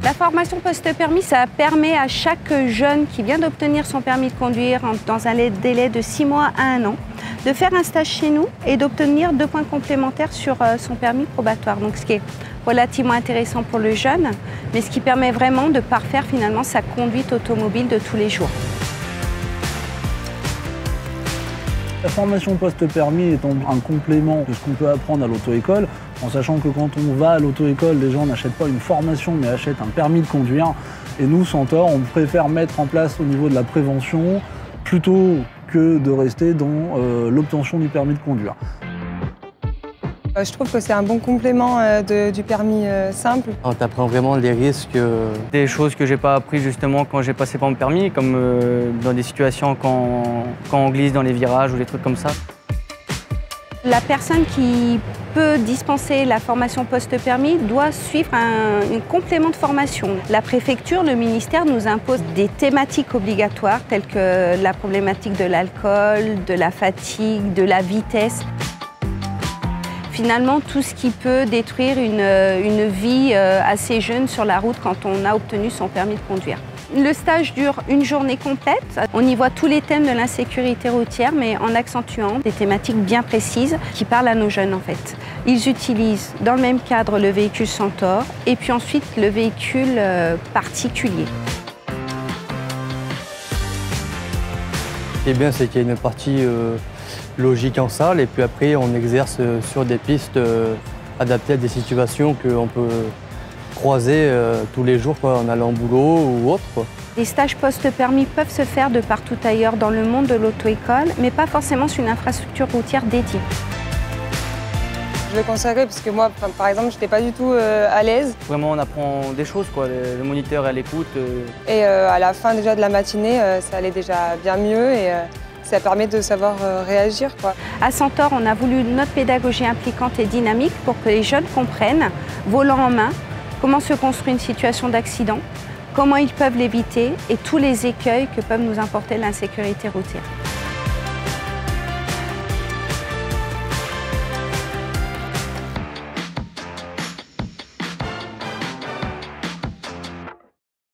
La formation post-permis, ça permet à chaque jeune qui vient d'obtenir son permis de conduire dans un délai de 6 mois à 1 an, de faire un stage chez nous et d'obtenir 2 points complémentaires sur son permis probatoire. Donc, ce qui est relativement intéressant pour le jeune, mais ce qui permet vraiment de parfaire finalement sa conduite automobile de tous les jours. La formation post-permis étant un complément de ce qu'on peut apprendre à l'auto-école, en sachant que quand on va à l'auto-école, les gens n'achètent pas une formation mais achètent un permis de conduire. Et nous, Centaure, on préfère mettre en place au niveau de la prévention plutôt que de rester dans l'obtention du permis de conduire. Je trouve que c'est un bon complément du permis simple. On apprend vraiment les risques. Des choses que j'ai pas appris justement quand j'ai passé par mon permis, comme dans des situations quand on glisse dans les virages ou des trucs comme ça. La personne qui peut dispenser la formation post-permis doit suivre un complément de formation. La préfecture, le ministère nous impose des thématiques obligatoires telles que la problématique de l'alcool, de la fatigue, de la vitesse. Finalement, tout ce qui peut détruire une vie assez jeune sur la route quand on a obtenu son permis de conduire. Le stage dure une journée complète. On y voit tous les thèmes de l'insécurité routière, mais en accentuant des thématiques bien précises qui parlent à nos jeunes en fait. Ils utilisent dans le même cadre le véhicule Centaure et puis ensuite le véhicule particulier. Ce qui est bien, c'est qu'il y a une partie logique en salle et puis après on exerce sur des pistes adaptées à des situations qu'on peut croiser tous les jours en allant au boulot ou autre. Les stages post-permis peuvent se faire de partout ailleurs dans le monde de l'auto-école, mais pas forcément sur une infrastructure routière dédiée. Je le conseillerais parce que moi, par exemple, je n'étais pas du tout à l'aise. Vraiment, on apprend des choses, quoi. Le moniteur est à l'écoute. Et à la fin déjà de la matinée, ça allait déjà bien mieux et ça permet de savoir réagir, quoi. À Centaure, on a voulu notre pédagogie impliquante et dynamique pour que les jeunes comprennent, volant en main, comment se construit une situation d'accident, comment ils peuvent l'éviter et tous les écueils que peuvent nous apporter l'insécurité routière.